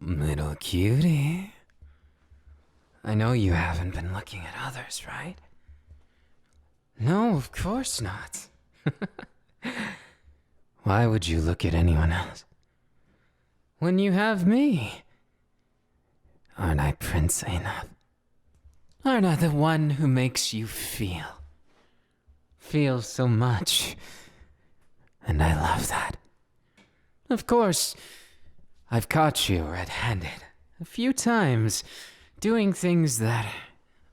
Little cutie. I know you haven't been looking at others, right? No, of course not. Why would you look at anyone else? When you have me. Aren't I princely enough? Aren't I the one who makes you feel? Feel so much. And I love that. Of course, I've caught you red-handed a few times, doing things that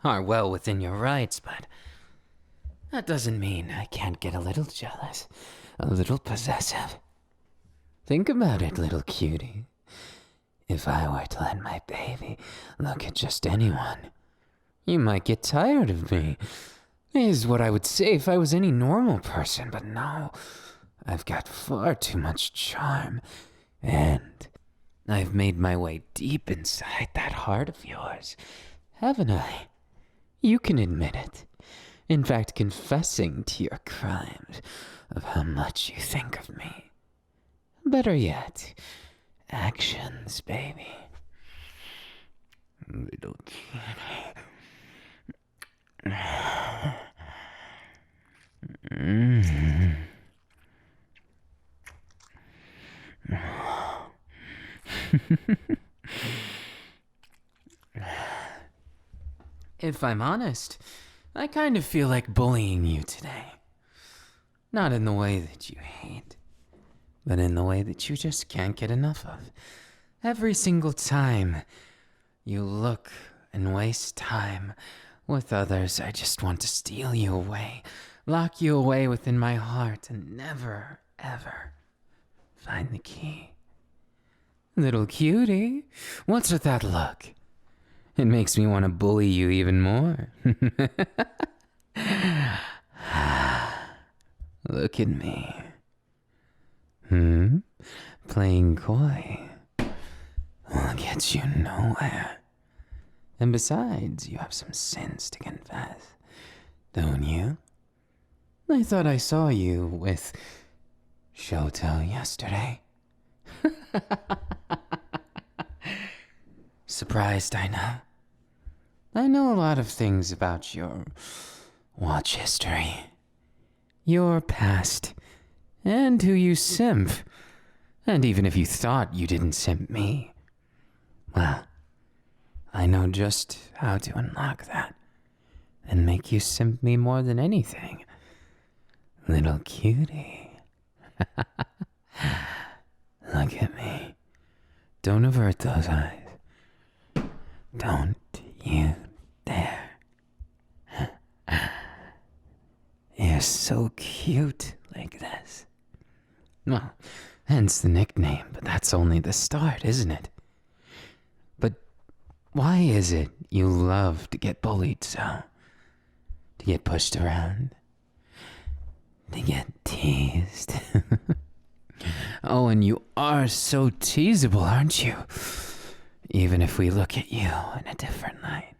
are well within your rights, but that doesn't mean I can't get a little jealous, a little possessive. Think about it, little cutie. If I were to let my baby look at just anyone, you might get tired of me, is what I would say if I was any normal person, but no, I've got far too much charm, and I've made my way deep inside that heart of yours, haven't I? You can admit it. In fact, confessing to your crimes of how much you think of me. Better yet, actions, baby. Little kitty. If I'm honest, I kind of feel like bullying you today. Not in the way that you hate, but in the way that you just can't get enough of. Every single time you look and waste time with others, I just want to steal you away, lock you away within my heart, and never, ever find the key. Little cutie, what's with that look? It makes me want to bully you even more. Look at me. Playing coy will get you nowhere. And besides, you have some sins to confess, don't you? I thought I saw you with Shoto yesterday. Surprised, I know. I know a lot of things about your watch history, your past, and who you simp. And even if you thought you didn't simp me, well, I know just how to unlock that and make you simp me more than anything. Little cutie. Look at me. Don't avert those eyes. Don't you dare. You're so cute like this. Well, hence the nickname, but that's only the start, isn't it? But why is it you love to get bullied so? To get pushed around? To get teased? Oh, and you are so teasable, aren't you? Even if we look at you in a different light.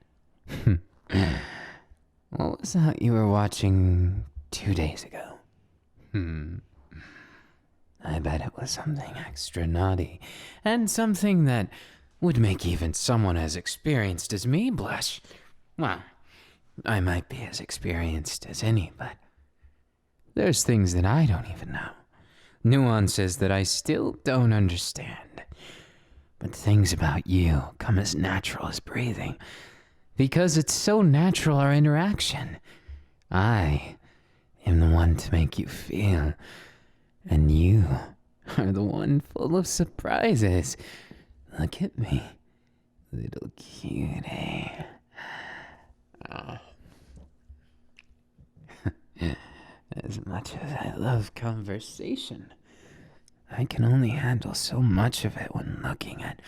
What was that you were watching 2 days ago? I bet it was something extra naughty, and something that would make even someone as experienced as me blush. Well, I might be as experienced as any, but there's things that I don't even know. Nuances that I still don't understand. But things about you come as natural as breathing. Because it's so natural, our interaction. I am the one to make you feel. And you are the one full of surprises. Look at me, little cutie. Oh. As much as I love conversation, I can only handle so much of it when looking at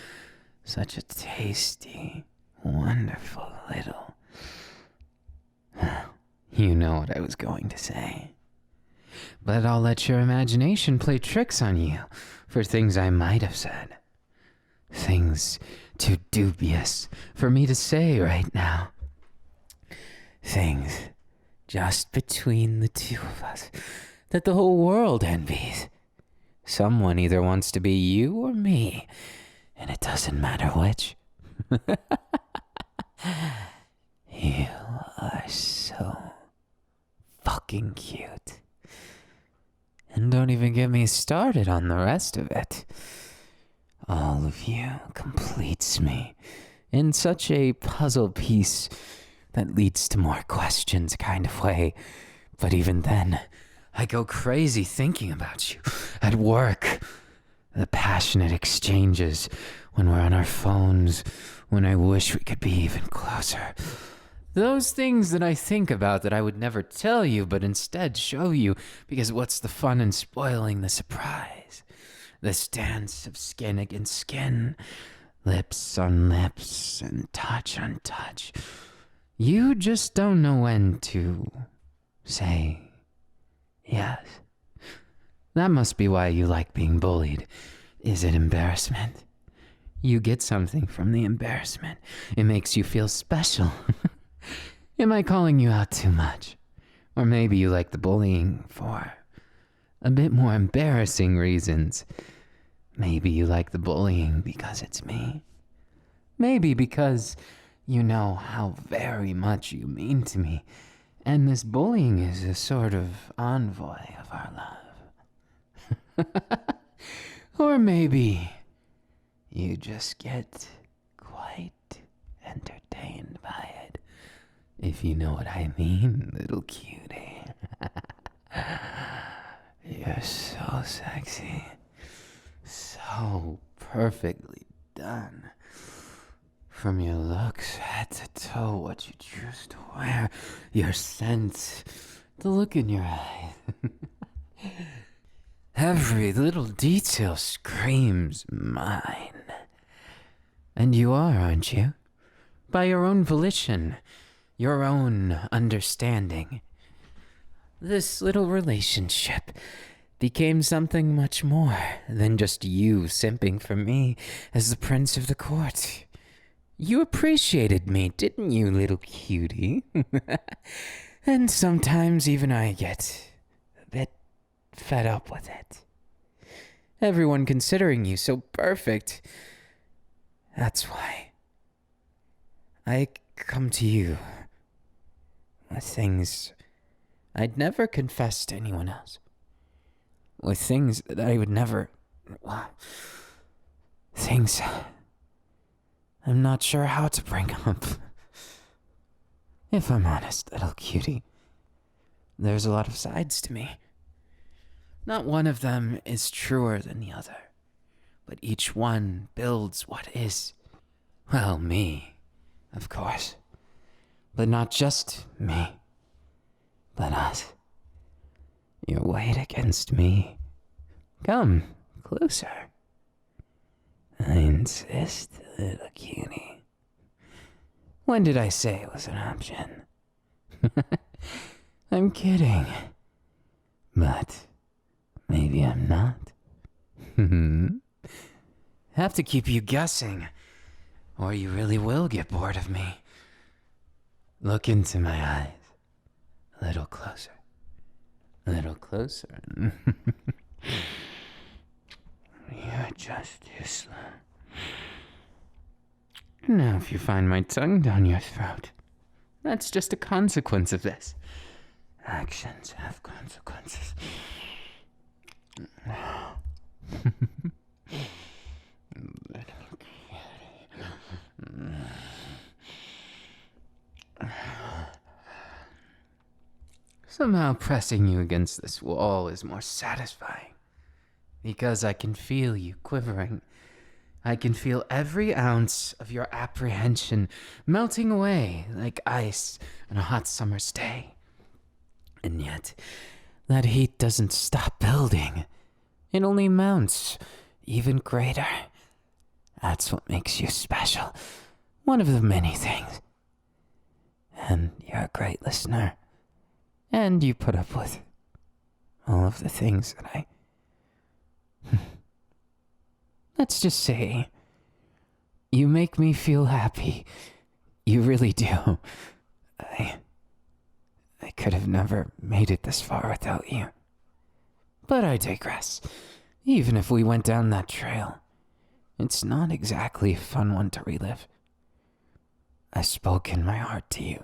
such a tasty, wonderful little... You know what I was going to say. But I'll let your imagination play tricks on you for things I might have said. Things too dubious for me to say right now. Things just between the two of us that the whole world envies. Someone either wants to be you or me, And it doesn't matter which. You are so fucking cute. And don't even get me started on the rest of it. All of you completes me in such a puzzle piece that leads to more questions kind of way. But even then, I go crazy thinking about you at work. The passionate exchanges when we're on our phones, when I wish we could be even closer. Those things that I think about that I would never tell you, but instead show you, because what's the fun in spoiling the surprise? This dance of skin against skin, lips on lips, and touch on touch. You just don't know when to say yes. That must be why you like being bullied. Is it embarrassment? You get something from the embarrassment. It makes you feel special. Am I calling you out too much? Or maybe you like the bullying for a bit more embarrassing reasons. Maybe you like the bullying because it's me. Maybe because you know how very much you mean to me, and this bullying is a sort of envoy of our love. Or maybe you just get quite entertained by it, if you know what I mean, little cutie. You're so sexy. So perfectly done. From your looks, head to toe, what you choose to wear, your scent, the look in your eyes. Every little detail screams mine. And you are, aren't you? By your own volition, your own understanding. This little relationship became something much more than just you simping for me as the prince of the court. You appreciated me, didn't you, little cutie? And sometimes even I get a bit fed up with it. Everyone considering you so perfect. That's why I come to you with things I'd never confess to anyone else. With things that I would never... Well, things I'm not sure how to bring up. If I'm honest, little cutie, there's a lot of sides to me. Not one of them is truer than the other, but each one builds what is. Well, me, of course. But not just me, but us. Your weight against me. Come closer. I insist, little cutie. When did I say it was an option? I'm kidding. But maybe I'm not. Have to keep you guessing, or you really will get bored of me. Look into my eyes. A little closer. A little closer. You're just too slow. Now if you find my tongue down your throat, that's just a consequence of this. Actions have consequences. Somehow pressing you against this wall is more satisfying, because I can feel you quivering. I can feel every ounce of your apprehension melting away like ice on a hot summer's day. And yet, that heat doesn't stop building. It only mounts even greater. That's what makes you special. One of the many things. And you're a great listener. And you put up with all of the things that I... Let's just say, you make me feel happy. You really do. I could have never made it this far without you. But I digress. Even if we went down that trail, It's not exactly a fun one to relive. I spoke in my heart to you,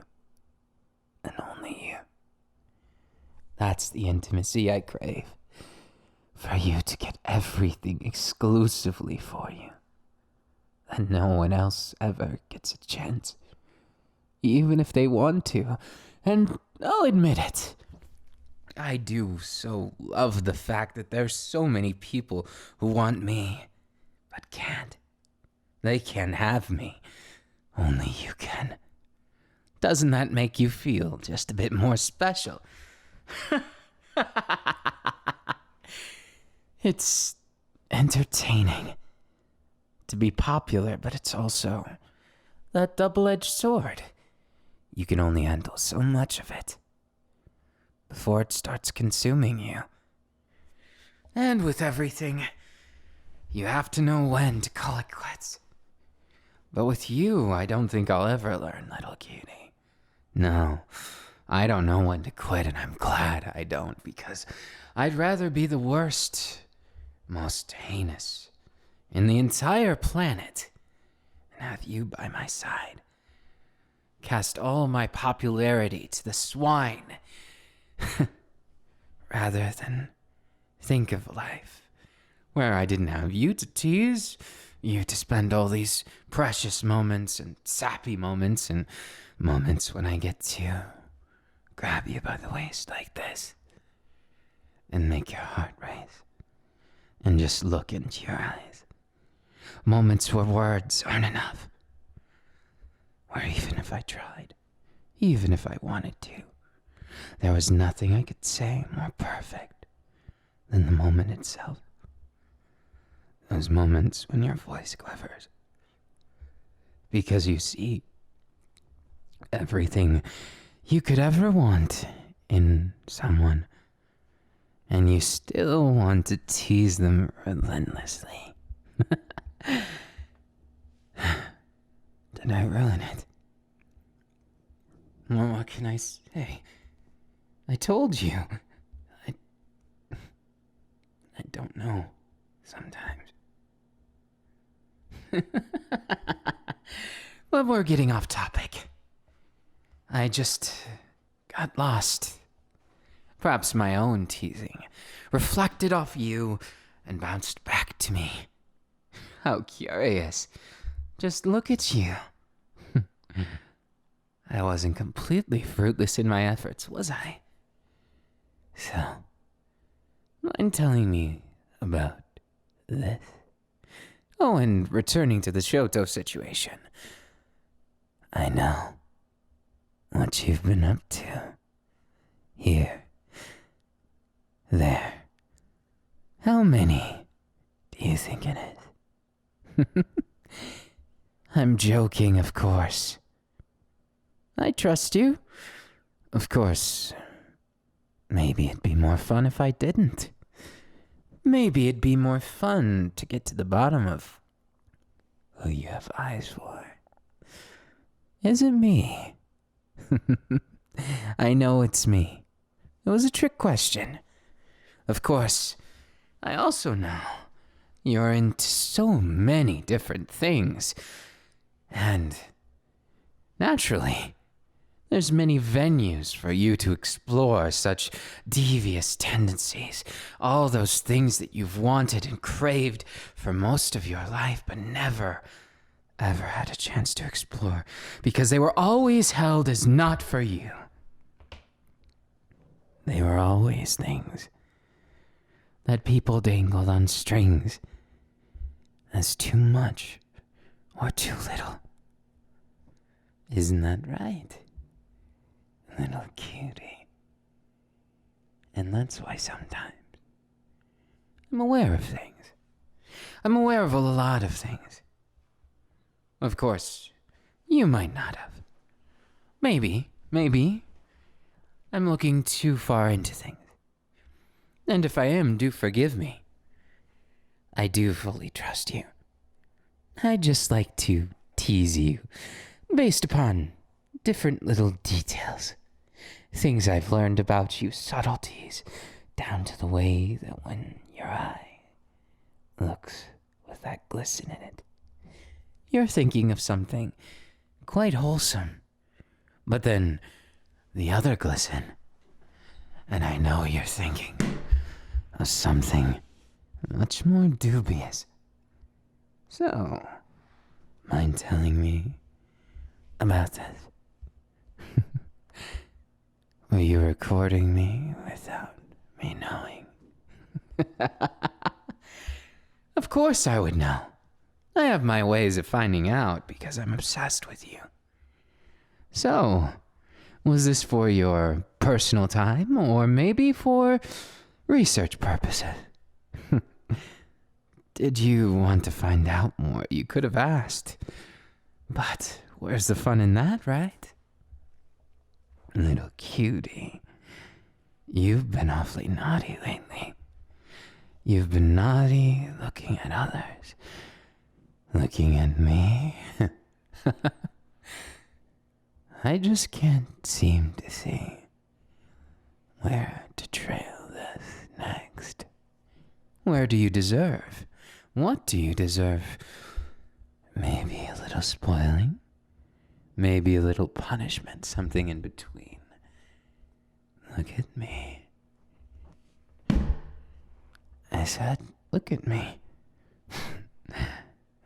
and only you. That's the intimacy I crave. For you to get everything exclusively for you. And no one else ever gets a chance. Even if they want to. And I'll admit it. I do so love the fact that there's so many people who want me, but can't. They can't have me. Only you can. Doesn't that make you feel just a bit more special? It's entertaining to be popular, but it's also that double-edged sword. You can only handle so much of it before it starts consuming you. And with everything, you have to know when to call it quits. But with you, I don't think I'll ever learn, little cutie. No, I don't know when to quit, and I'm glad I don't, because I'd rather be the worst, most heinous in the entire planet and have you by my side. Cast all my popularity to the swine rather than think of a life where I didn't have you to tease, you to spend all these precious moments and sappy moments and moments when I get to grab you by the waist like this and make your heart race and just look into your eyes. Moments where words aren't enough. Where even if I tried, even if I wanted to, there was nothing I could say more perfect than the moment itself. Those moments when your voice quivers. Because you see, everything you could ever want in someone, and you still want to tease them relentlessly. Did I ruin it? Well, what can I say? I told you. I don't know sometimes. But we're getting off topic. I just got lost. Perhaps my own teasing reflected off you and bounced back to me. How curious. Just look at you. I wasn't completely fruitless in my efforts, was I? So, mind telling me about this? Oh, and returning to the Shoto situation. I know what you've been up to. Here. There. How many do you think it is? I'm joking, of course. I trust you. Of course. Maybe it'd be more fun if I didn't. Maybe it'd be more fun to get to the bottom of who you have eyes for. Is it me? I know it's me. It was a trick question. Of course, I also know you're into so many different things. And naturally, there's many venues for you to explore such devious tendencies. All those things that you've wanted and craved for most of your life, but never, ever had a chance to explore because they were always held as not for you. They were always things that people dangled on strings as too much or too little. Isn't that right? Little cutie. And that's why sometimes I'm aware of things. I'm aware of a lot of things. Of course, you might not have. Maybe I'm looking too far into things. And if I am, do forgive me. I do fully trust you. I just like to tease you based upon different little details. Things I've learned about you, subtleties, down to the way that when your eye looks with that glisten in it. You're thinking of something quite wholesome. But then the other glisten, and I know you're thinking of something much more dubious. So, mind telling me about this? Were you recording me without me knowing? Of course I would know. I have my ways of finding out because I'm obsessed with you. So, was this for your personal time or maybe for research purposes? Did you want to find out more? You could have asked. But where's the fun in that, right? Little cutie, you've been awfully naughty lately. You've been naughty looking at others. Looking at me. I just can't seem to see where to trail this next. Where do you deserve? What do you deserve? Maybe a little spoiling? Maybe a little punishment, something in between. Look at me. I said, look at me.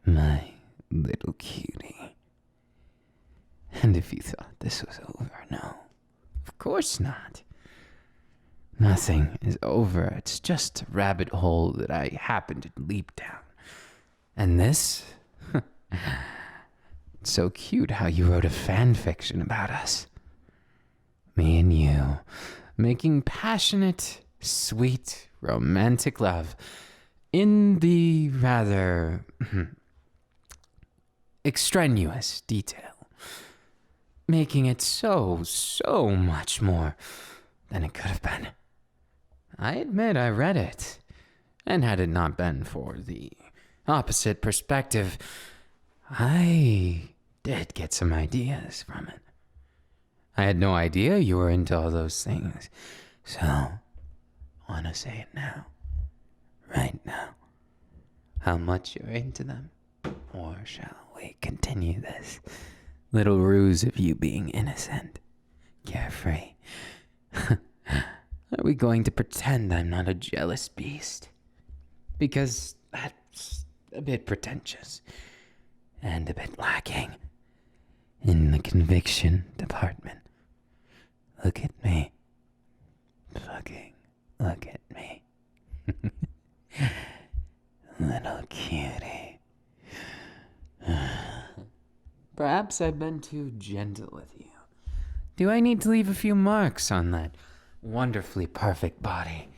My little cutie. And if you thought this was over, no. Of course not. Nothing is over. It's just a rabbit hole that I happened to leap down. And this? It's so cute how you wrote a fan fiction about us. Me and you, making passionate, sweet, romantic love in the rather extraneous detail. Making it so much more than it could have been. I admit I read it, and had it not been for the opposite perspective, I did get some ideas from it. I had no idea you were into all those things, so wanna say it now, right now, how much you're into them, or shall we continue this little ruse of you being innocent, carefree? Are we going to pretend I'm not a jealous beast? Because that's a bit pretentious and a bit lacking in the conviction department. Look at me. Fucking look at me. Little cutie. Perhaps I've been too gentle with you. Do I need to leave a few marks on that wonderfully perfect body?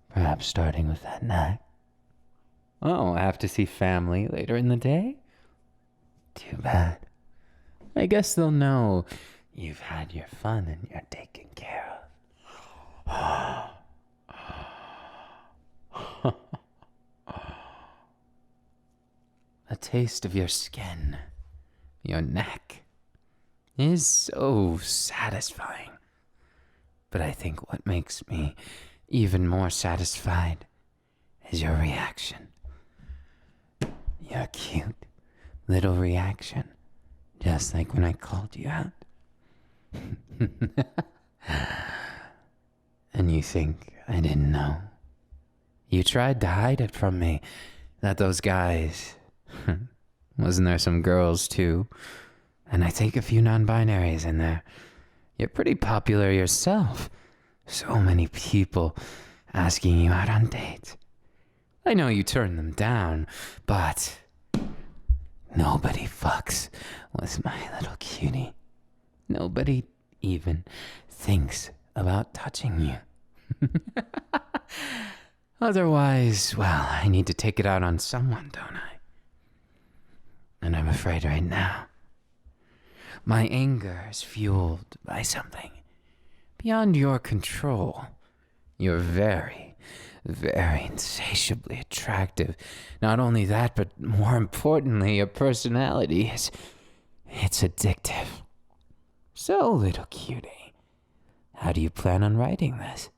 Perhaps starting with that neck. Oh, I have to see family later in the day? Too bad. I guess they'll know you've had your fun and you're taken care of. A taste of your skin, your neck, is so satisfying. But I think what makes me even more satisfied is your reaction. Your cute little reaction, just like when I called you out. And you think I didn't know? You tried to hide it from me, that those guys... Wasn't there some girls too? And I think a few non-binaries in there. You're pretty popular yourself. So many people asking you out on dates. I know you turned them down, but nobody fucks with my little cutie. Nobody even thinks about touching you. Otherwise, well, I need to take it out on someone, don't I? And I'm afraid right now, my anger is fueled by something beyond your control. You're very, very insatiably attractive. Not only that, but more importantly, your personality is... it's addictive. So, little cutie, how do you plan on writing this?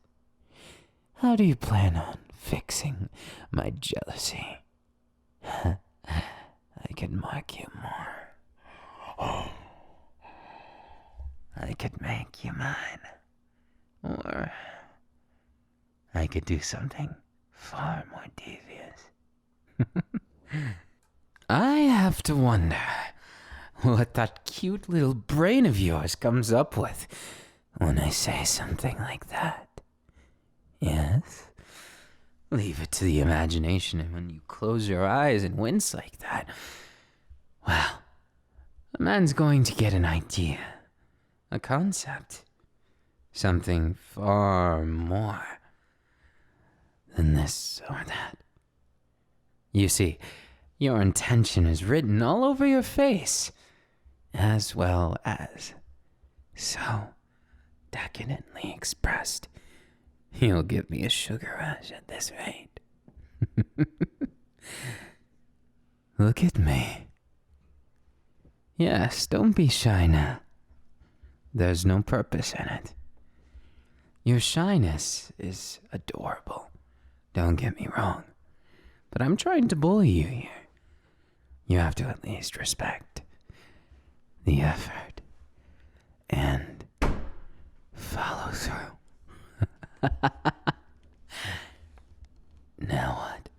How do you plan on fixing my jealousy. I could mark you more. I could make you mine. Or I could do something far more devious. I have to wonder what that cute little brain of yours comes up with when I say something like that. Yes? Leave it to the imagination, and when you close your eyes and wince like that, well, a man's going to get an idea, a concept, something far more than this or that. You see, your intention is written all over your face, as well as so decadently expressed. You'll give me a sugar rush at this rate. Look at me. Yes, don't be shy now. There's no purpose in it. Your shyness is adorable. Don't get me wrong. But I'm trying to bully you here. You have to at least respect the effort and follow through. Now what?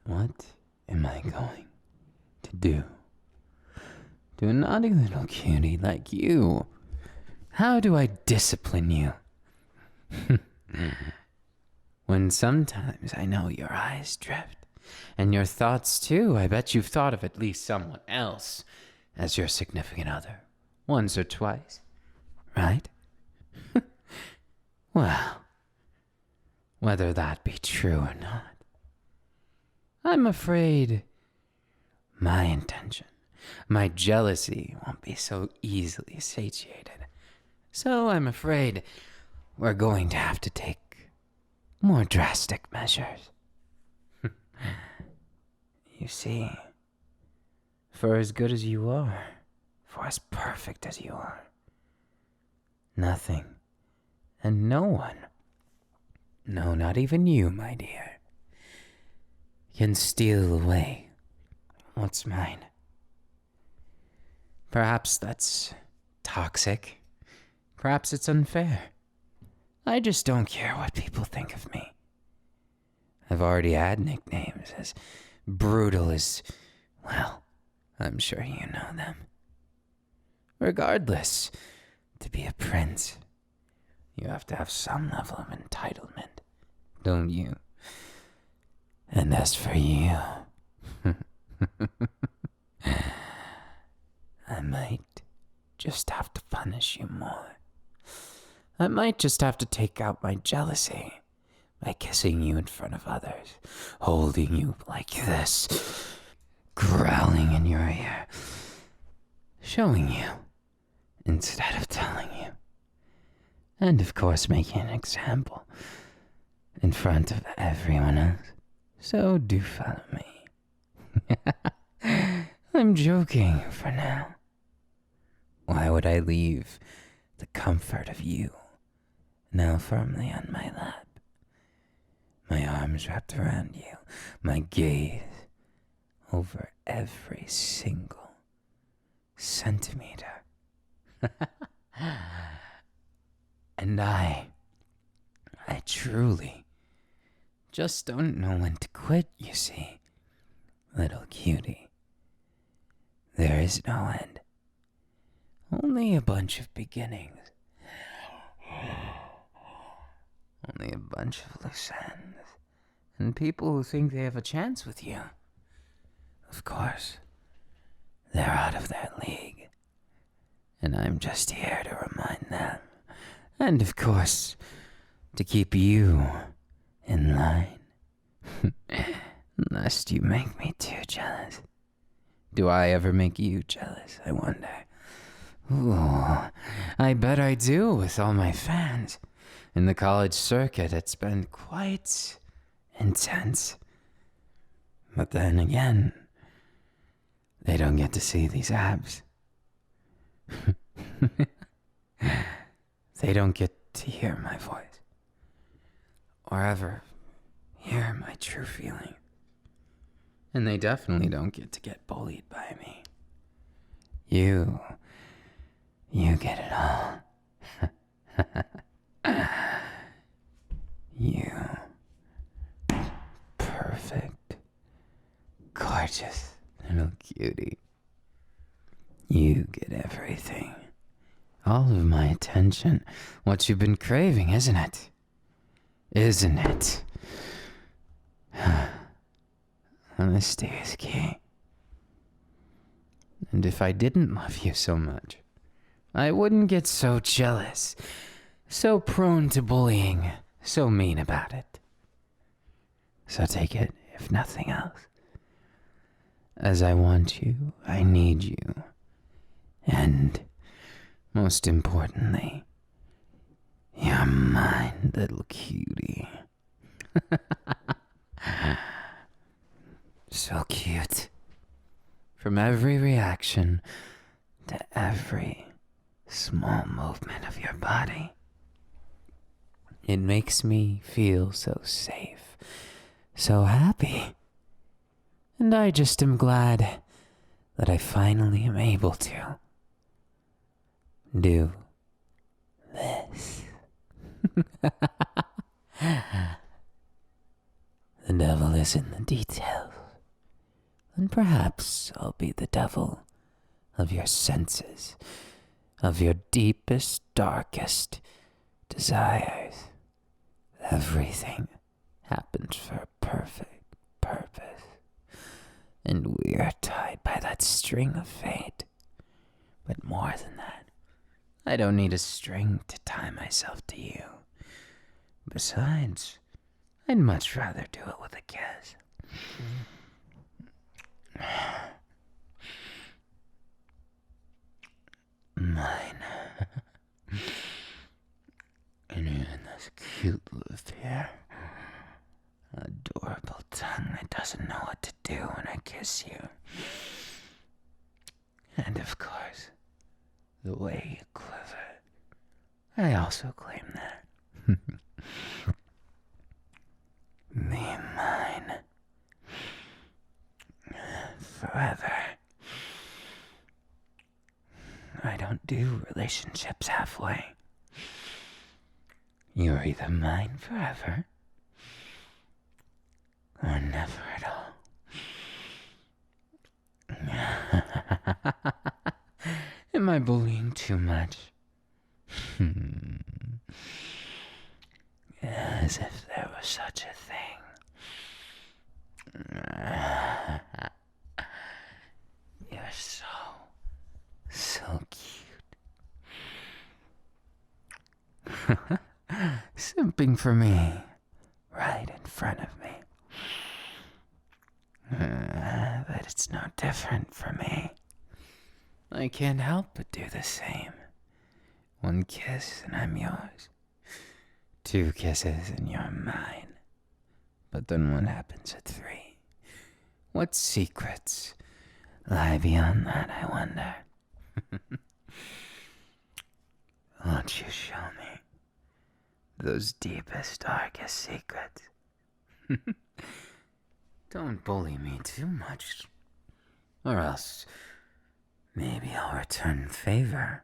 What am I going to do to a naughty little cutie like you? How do I discipline you? When sometimes I know your eyes drift, and your thoughts too. I bet you've thought of at least someone else as your significant other, once or twice, right? Well, whether that be true or not, I'm afraid my intention, my jealousy won't be so easily satiated. So I'm afraid we're going to have to take more drastic measures. You see, for as good as you are, for as perfect as you are, nothing and no one, no, not even you, my dear, can steal away what's mine. Perhaps that's toxic. Perhaps it's unfair. I just don't care what people think of me. I've already had nicknames as brutal as, well, I'm sure you know them. Regardless, to be a prince, you have to have some level of entitlement, don't you? And as for you, I might just have to punish you more. I might just have to take out my jealousy by kissing you in front of others, holding you like this, growling in your ear, showing you instead of telling you, and of course making an example in front of everyone else. So do follow me. I'm joking for now. Why would I leave the comfort of you now firmly on my lap, my arms wrapped around you, my gaze over every single centimeter? And I truly just don't know when to quit, you see, little cutie. There is no end, only a bunch of beginnings. Only a bunch of loose ends, and people who think they have a chance with you. Of course, they're out of their league, and I'm just here to remind them, and of course, to keep you in line, lest you make me too jealous. Do I ever make you jealous, I wonder? Ooh, I bet I do with all my fans. In the college circuit, it's been quite intense. But then again, they don't get to see these abs. They don't get to hear my voice. or ever hear my true feeling. And they definitely don't get bullied by me. You get it all. You perfect, gorgeous little cutie. You get everything. All of my attention. What you've been craving, isn't it? Isn't it? Honesty is key. And if I didn't love you so much, I wouldn't get so jealous, so prone to bullying, so mean about it. So take it, if nothing else. As I want you, I need you. And, most importantly, you're mine, little cutie. So cute. From every reaction to every small movement of your body. It makes me feel so safe, so happy. And I just am glad that I finally am able to do this. The devil is in the details. And perhaps I'll be the devil of your senses, of your deepest, darkest desires. Everything happens for a perfect purpose. And we are tied by that string of fate. But more than that, I don't need a string to tie myself to you. Besides, I'd much rather do it with a kiss. Mine. And even this cute lip here. Adorable tongue that doesn't know what to do when I kiss you. And of course, the way you quiver. I also claim that. Be mine. Forever. I don't do relationships halfway. You're either mine forever, or never at all. Am I bullying too much? As if there was such a thing. You're so cute. Simping for me, right in front of me. But it's no different for me. I can't help but do the same. One kiss and I'm yours. 2 kisses and you're mine. But then what happens at 3? What secrets lie beyond that, I wonder? Won't you show me those deepest, darkest secrets? Don't bully me too much, or else maybe I'll return favor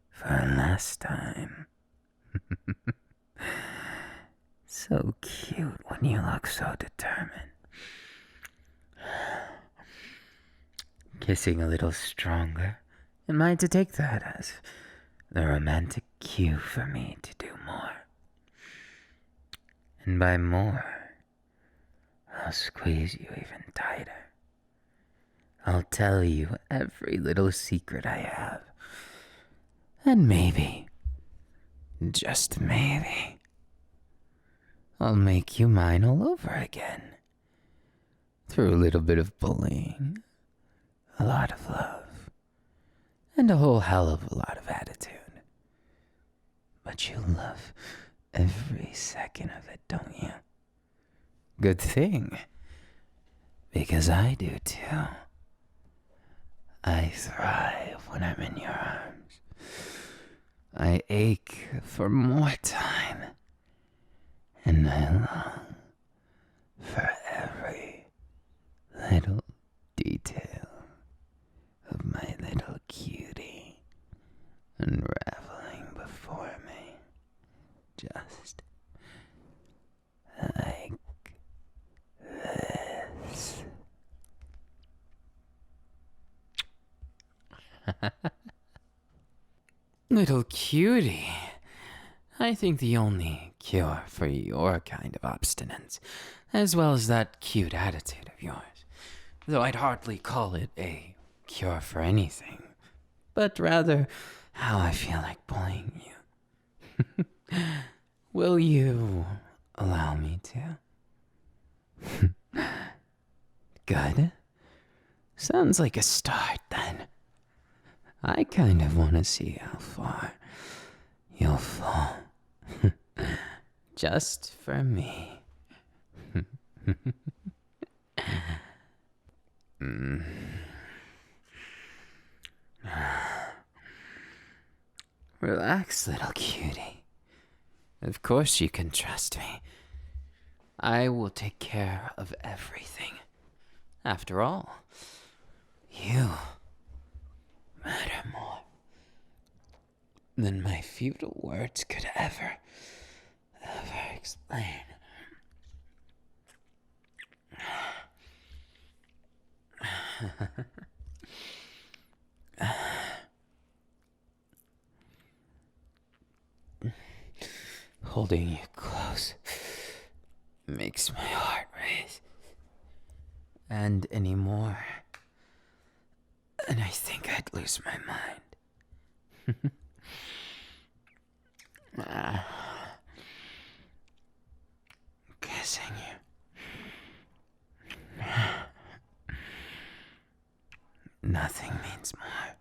for a last time. So cute when you look so determined. Kissing a little stronger, am I to take that as the romantic cue for me to do more? And by more, I'll squeeze you even tighter. I'll tell you every little secret I have. And maybe, just maybe, I'll make you mine all over again. Through a little bit of bullying, a lot of love, and a whole hell of a lot of attitude. But you love every second of it, don't you? Good thing, because I do too. I thrive when I'm in your arms. I ache for more time. And I long for every little detail of my little cutie unraveling before me, just like this. Little cutie, I think the only cure for your kind of obstinance, as well as that cute attitude of yours, though I'd hardly call it a cure for anything, but rather how I feel like bullying you. Will you allow me to? Good. Sounds like a start then. I kind of want to see how far you'll fall. Just for me. Relax, little cutie. Of course you can trust me. I will take care of everything. After all, you matter more than my futile words could ever explain. Holding you close makes my heart race. And anymore, and I think I'd lose my mind. Kissing you. Nothing means more.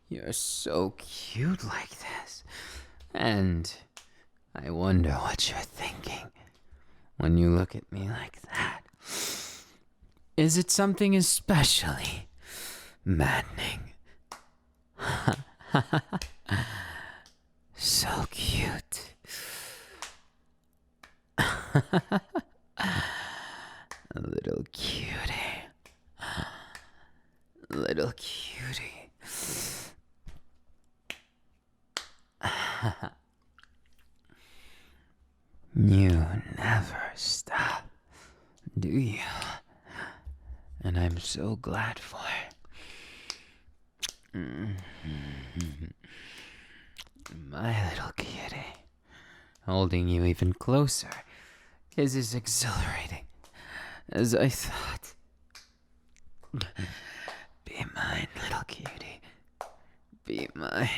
You're so cute like this. And I wonder what you're thinking when you look at me like that. Is it something especially maddening? So cute. Little cutie. Little cutie. You never stop, do you? And I'm so glad for it. My little kitty, holding you even closer is as exhilarating as I thought. Be mine, little cutie. Be mine.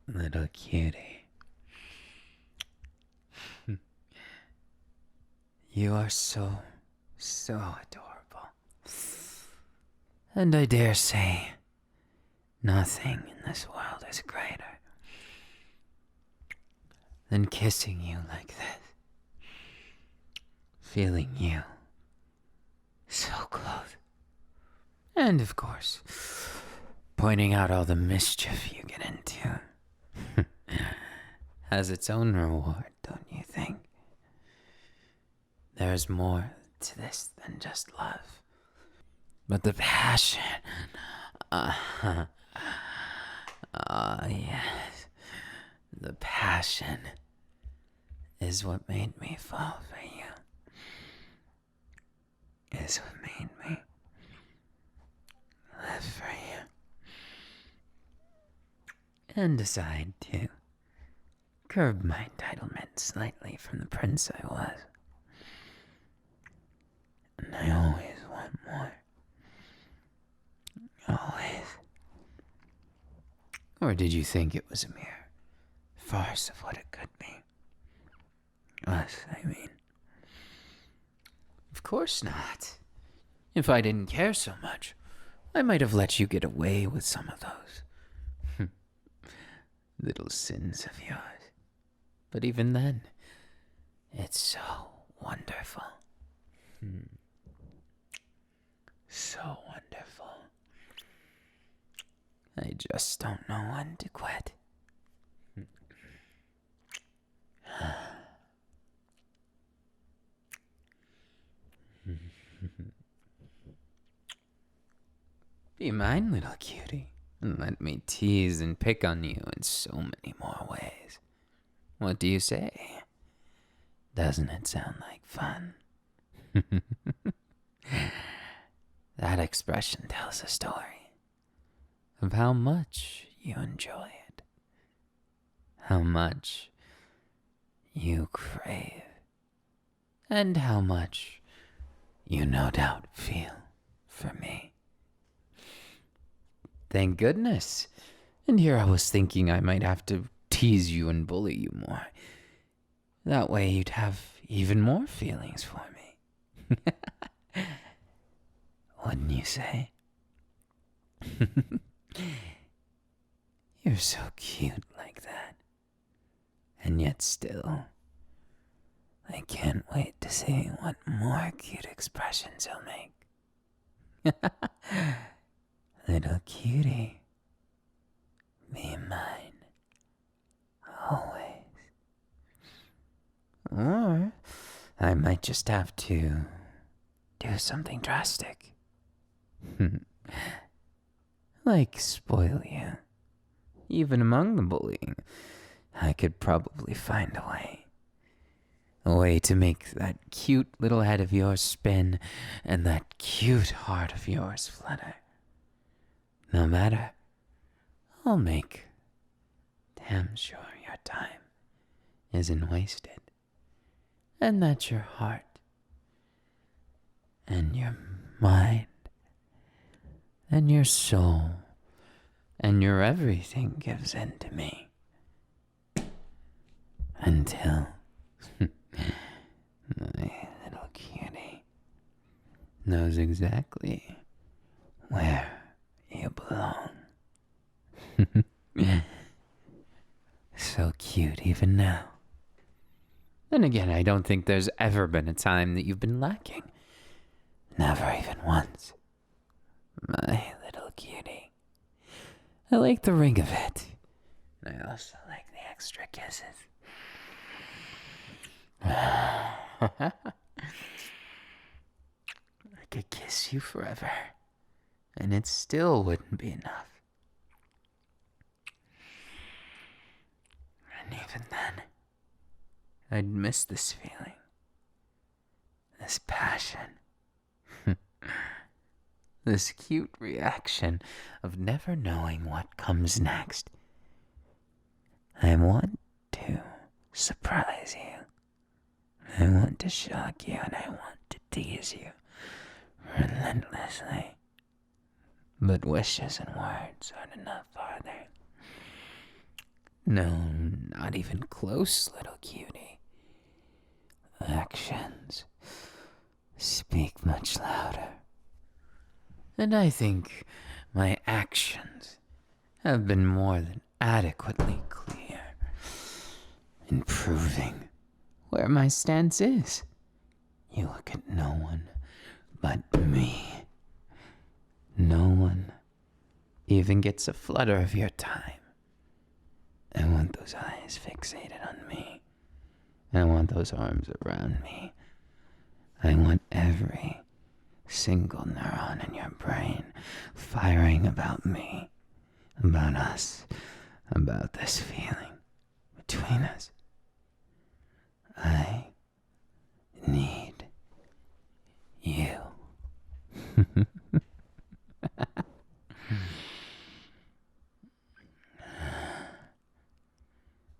Little cutie. You are so adorable. And I dare say, nothing in this world is greater than kissing you like this. Feeling you so close. And of course, pointing out all the mischief you get into. Has its own reward, don't you think? There's more to this than just love. But the passion. Yes. The passion is what made me fall for you. Is what made me live for you. And decide to curb my entitlement slightly from the prince I was. And I always want more. Always. Or did you think it was a mere farce of what it could be? Us, I mean. Of course not. If I didn't care so much, I might have let you get away with some of those little sins of yours. But even then, it's so wonderful. So wonderful. I just don't know when to quit. Be mine, little cutie, and let me tease and pick on you in so many more ways. What do you say? Doesn't it sound like fun? That expression tells a story of how much you enjoy it, how much you crave, and how much you no doubt feel for me. Thank goodness. And here I was thinking I might have to tease you and bully you more. That way you'd have even more feelings for me. Wouldn't you say? You're so cute like that. And yet still, I can't wait to see what more cute expressions he'll make. Little cutie, be mine, always. Or I might just have to do something drastic. Like spoil you. Even among the bullying, I could probably find a way. A way to make that cute little head of yours spin and that cute heart of yours flutter. No matter, I'll make damn sure your time isn't wasted. And that your heart and your mind and your soul and your everything gives in to me. Until my little cutie knows exactly where you belong. So cute even now. Then again, I don't think there's ever been a time that you've been lacking. Never even once. My little cutie. I like the ring of it. And I also like the extra kisses. I could kiss you forever, and it still wouldn't be enough. And even then, I'd miss this feeling, this passion, this cute reaction of never knowing what comes next. I want to surprise you. I want to shock you, and I want to tease you relentlessly. But wishes and words aren't enough, are they? No, not even close, little cutie. Actions speak much louder. And I think my actions have been more than adequately clear in proving where my stance is. You look at no one but me. No one even gets a flutter of your time. I want those eyes fixated on me. I want those arms around me. I want every single neuron in your brain firing about me, about us, about this feeling between us. I need you.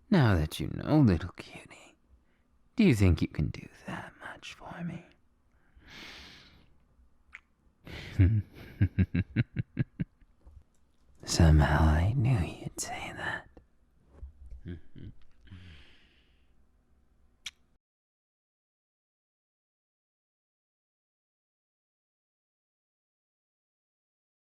Now Now that you know, little cutie, do you think you can do that much for me? Somehow I knew you'd say that.